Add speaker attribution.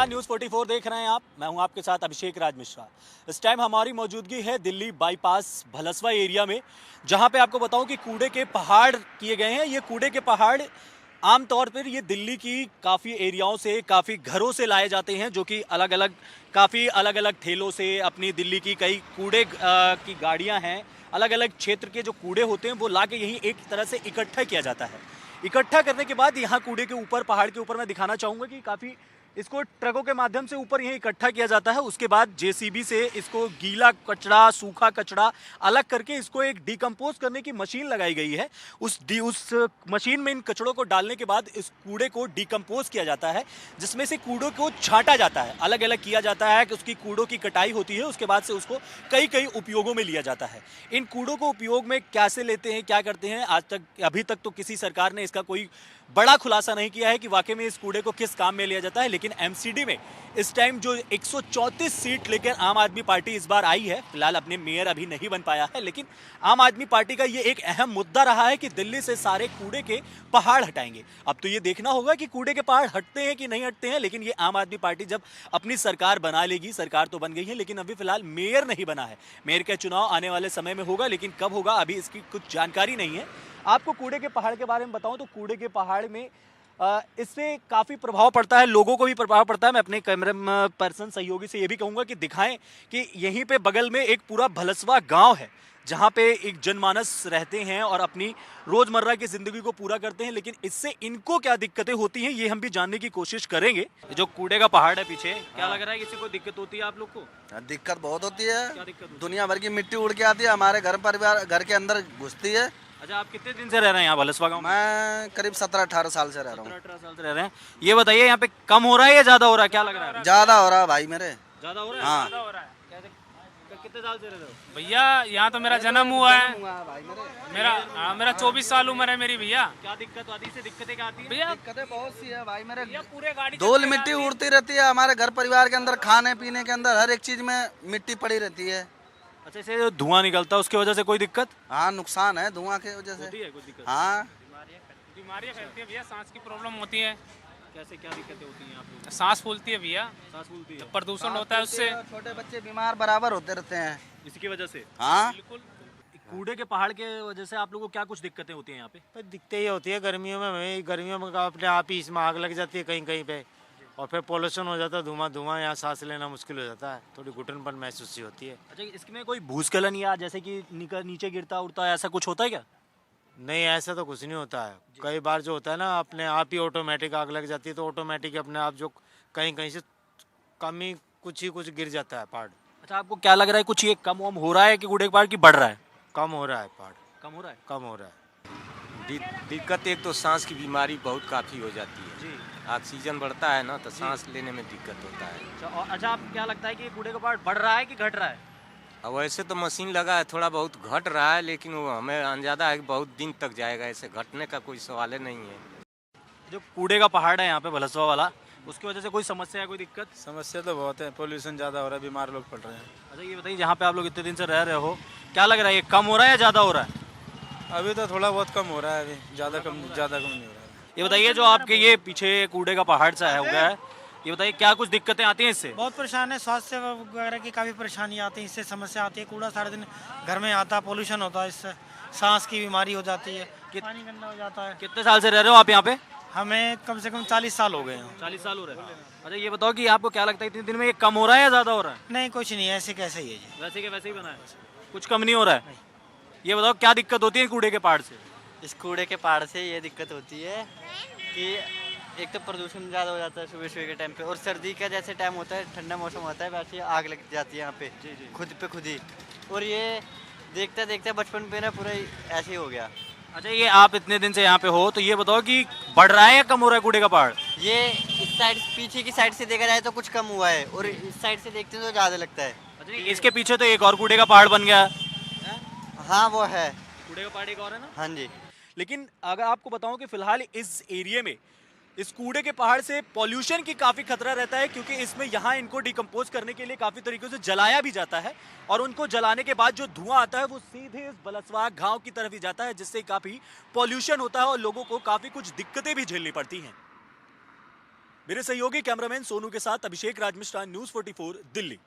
Speaker 1: नमस्कार, न्यूज़ 44 देख रहे हैं आप। मैं हूं आपके साथ अभिषेक राज मिश्रा। इस टाइम हमारी मौजूदगी है दिल्ली बाईपास भलसवा एरिया में, जहां पे आपको बताऊं कि कूड़े के पहाड़ किए गए हैं। ये कूड़े के पहाड़ आमतौर पर ये दिल्ली की काफ़ी एरियाओं से, काफ़ी घरों से लाए जाते हैं, जो कि काफ़ी अलग अलग ठेलों से अपनी दिल्ली की कई कूड़े की गाड़ियाँ हैं। अलग अलग क्षेत्र के जो कूड़े होते हैं वो ला के यहीं एक तरह से इकट्ठा किया जाता है। इकट्ठा करने के बाद यहाँ कूड़े के ऊपर, पहाड़ के ऊपर, मैं दिखाना चाहूँगा कि काफ़ी इसको ट्रकों के माध्यम से ऊपर यहीं इकट्ठा किया जाता है। उसके बाद जेसीबी से इसको गीला कचरा, सूखा कचरा अलग करके इसको एक डिकम्पोज करने की मशीन लगाई गई है। उस मशीन में इन कचड़ों को डालने के बाद इस कूड़े को डिकम्पोज किया जाता है, जिसमें से कूड़ों को छांटा जाता है, अलग अलग किया जाता है कि उसकी कूड़ों की कटाई होती है। उसके बाद से उसको कई कई उपयोगों में लिया जाता है। इन कूड़ों को उपयोग में कैसे लेते हैं, क्या करते हैं, अभी तक तो किसी सरकार ने इसका कोई बड़ा खुलासा नहीं किया है कि वाकई में इस कूड़े को किस काम में लिया जाता है। लेकिन एमसीडी में इस टाइम जो 134 सीट लेकर आम आदमी पार्टी इस बार आई है, फिलहाल अपने मेयर अभी नहीं बन पाया है, लेकिन आम आदमी पार्टी का ये एक अहम मुद्दा रहा है कि दिल्ली से सारे कूड़े के पहाड़ हटाएंगे। अब तो ये देखना होगा कि कूड़े के पहाड़ हटते हैं कि नहीं हटते हैं, लेकिन ये आम आदमी पार्टी जब अपनी सरकार बना लेगी, सरकार तो बन गई है लेकिन अभी फिलहाल मेयर नहीं बना है। मेयर का चुनाव आने वाले समय में होगा, लेकिन कब होगा अभी इसकी कुछ जानकारी नहीं है। आपको कूड़े के पहाड़ के बारे में बताऊं तो कूड़े के पहाड़ में इससे काफ़ी प्रभाव पड़ता है, लोगों को भी प्रभाव पड़ता है। मैं अपने कैमरा पर्सन सहयोगी से ये भी कहूँगा कि दिखाएं कि यहीं पे बगल में एक पूरा भलसवा गांव है, जहाँ पे एक जनमानस रहते हैं और अपनी रोज़मर्रा की ज़िंदगी को पूरा करते हैं। लेकिन इससे इनको क्या दिक्कतें होती हैं, ये हम भी जानने की कोशिश करेंगे। जो कूड़े का पहाड़ है पीछे, क्या लग रहा है, किसी को दिक्कत होती है आप लोग को?
Speaker 2: दिक्कत बहुत होती है।
Speaker 1: क्या दिक्कत होती है?
Speaker 2: दुनिया भर की मिट्टी उड़ के आती है, हमारे घर परिवार घर के अंदर घुसती है।
Speaker 1: अच्छा, आप कितने दिन से रह रहे हैं यहाँ भलसवा गाँव में?
Speaker 2: मैं करीब 17-18 साल से रह रहा हूँ।
Speaker 1: 17-18 साल से रह रहे हैं। ये बताइए, यहाँ पे कम हो रहा है या ज्यादा हो रहा है, क्या लग रहा है?
Speaker 2: ज्यादा हो रहा है भाई मेरे।
Speaker 1: ज्यादा हो रहा है?
Speaker 2: हाँ।
Speaker 1: ज्यादा हो रहा है। कितने साल से रह रहे हो?
Speaker 3: भैया यहाँ तो मेरा जन्म हुआ है।
Speaker 2: भाई
Speaker 3: मेरा 24 साल उम्र है मेरी भैया।
Speaker 1: क्या दिक्कत आती है? दिक्कतें क्या आती है
Speaker 3: भैया
Speaker 2: दिक्कतें बहुत सी है भाई मेरे।
Speaker 3: पूरे गाड़ी
Speaker 2: धूल मिट्टी उड़ती रहती है हमारे घर परिवार के अंदर, खाने पीने के अंदर हर एक चीज में मिट्टी पड़ी रहती है।
Speaker 1: अच्छा, इससे जो धुआं निकलता है उसकी वजह से कोई दिक्कत
Speaker 2: हाँ, नुकसान है धुआं की वजह
Speaker 1: होती
Speaker 2: से।
Speaker 1: है? कोई दिक्कत?
Speaker 2: हाँ,
Speaker 3: बीमारियाँ फैलती है भैया, सांस की प्रॉब्लम होती है।
Speaker 1: कैसे, क्या दिक्कतें होती हैं आप लोगों को?
Speaker 3: सांस फूलती है भैया,
Speaker 1: सांस फूलती है
Speaker 3: प्रदूषण होता है उससे।
Speaker 2: छोटे बच्चे बीमार बराबर होते रहते हैं।
Speaker 1: इसकी वजह से?
Speaker 2: हाँ,
Speaker 3: बिल्कुल।
Speaker 1: कूड़े के पहाड़ के वजह से आप लोगों को क्या कुछ दिक्कतें होती हैं यहाँ पे?
Speaker 4: पर दिक्कतें ये होती है गर्मियों में अपने आप ही इसमें आग लग जाती है कहीं कहीं पे, और फिर पोल्यूशन हो जाता है, धुआं, यहाँ सांस लेना मुश्किल हो जाता है, थोड़ी घुटनपन महसूस सी होती है।
Speaker 1: अच्छा, इसमें कोई भूस्खलन या जैसे कि नीचे गिरता उड़ता ऐसा कुछ होता है क्या?
Speaker 4: नहीं, ऐसा तो कुछ नहीं होता है। कई बार जो होता है ना, अपने आप ही ऑटोमेटिक आग लग जाती है, तो ऑटोमेटिक अपने आप जो कहीं कहीं से कमी कुछ गिर जाता है पहाड़।
Speaker 1: अच्छा, आपको क्या लग रहा है, कुछ ये कम वम हो रहा है कि कूड़े के पहाड़ की बढ़ रहा है?
Speaker 4: कम हो रहा है पहाड़,
Speaker 1: कम हो रहा है।
Speaker 4: कम हो रहा है।
Speaker 5: दिक्कत एक तो सांस की बीमारी बहुत काफ़ी हो जाती है
Speaker 1: जी।
Speaker 5: ऑक्सीजन बढ़ता है ना, तो सांस लेने में दिक्कत होता है।
Speaker 1: अच्छा, आप क्या लगता है कि कूड़े का पहाड़ बढ़ रहा है कि घट रहा है?
Speaker 5: अब वैसे तो मशीन लगा है, थोड़ा बहुत घट रहा है, लेकिन वो हमें अंदाजा है कि बहुत दिन तक जाएगा, ऐसे घटने का कोई सवाल ही नहीं है।
Speaker 1: जो कूड़े का पहाड़ है यहाँ पे भलसवा वाला, उसकी वजह से कोई समस्या है, कोई दिक्कत?
Speaker 6: समस्या तो बहुत है, पोल्यूशन ज़्यादा हो रहा है, बीमार लोग पड़ रहे हैं।
Speaker 1: अच्छा, ये बताइए, जहाँ पे आप लोग इतने दिन से रह रहे हो, क्या लग रहा है, ये कम हो रहा है या ज़्यादा हो रहा है?
Speaker 6: अभी तो थोड़ा बहुत कम हो रहा है, अभी ज़्यादा कम नहीं हो रहा है।
Speaker 1: ये बताइए, जो आपके ये पीछे कूड़े का पहाड़ सा है हो गया है, ये बताइए क्या कुछ दिक्कतें आती हैं इससे?
Speaker 7: बहुत परेशान है, स्वास्थ्य वगैरह की काफ़ी परेशानी आती है, इससे समस्या आती है। कूड़ा सारे दिन घर में आता है, पोल्यूशन होता है, इससे सांस की बीमारी हो जाती है, पानी गंदा हो जाता है।
Speaker 1: कितने साल से रह रहे हो आप यहाँ पे?
Speaker 7: हमें कम से कम 40 साल हो गए हैं।
Speaker 1: 40 साल हो रहे हैं। अच्छा, ये बताओ कि आपको क्या लगता है, इतने दिन में ये कम हो रहा है या ज़्यादा हो रहा है?
Speaker 7: नहीं, कुछ नहीं है, ऐसे कैसे ही है जी।
Speaker 1: वैसे के वैसे ही बना है, कुछ कम नहीं हो रहा है। ये बताओ क्या दिक्कत होती है कूड़े के पहाड़ से?
Speaker 8: इस कूड़े के पहाड़ से ये दिक्कत होती है कि एक तो प्रदूषण ज़्यादा हो जाता है सुबह सुबह के टाइम पे, और सर्दी का जैसे टाइम होता है, ठंडा मौसम होता है, वैसे आग लग जाती है यहाँ पे खुद पे खुद ही। और ये देखते देखते बचपन पे ना पूरा ऐसे ही हो गया।
Speaker 1: अच्छा, ये आप इतने दिन से यहाँ पे हो, तो ये बताओ कि बढ़ रहा है या कम हो रहा है कूड़े का पहाड़?
Speaker 8: ये इस साइड, पीछे की साइड से देखा जाए तो कुछ कम हुआ है, और इस साइड से देखते हैं तो ज़्यादा लगता है।
Speaker 1: अच्छा, इसके पीछे तो एक और कूड़े का पहाड़ बन गया है।
Speaker 8: हाँ, वो है,
Speaker 1: कूड़े का पहाड़ एक और है ना?
Speaker 8: हाँ जी।
Speaker 1: लेकिन अगर आपको बताऊं कि फिलहाल इस एरिया में इस कूड़े के पहाड़ से पॉल्यूशन की काफ़ी खतरा रहता है, क्योंकि इसमें यहाँ इनको डिकम्पोज करने के लिए काफ़ी तरीकों से जलाया भी जाता है, और उनको जलाने के बाद जो धुआं आता है वो सीधे इस भलसवा गांव की तरफ ही जाता है, जिससे काफ़ी पॉल्यूशन होता है और लोगों को काफ़ी कुछ दिक्कतें भी झेलनी पड़ती हैं। मेरे सहयोगी कैमरामैन सोनू के साथ अभिषेक राज मिश्रा, न्यूज़ 44 दिल्ली।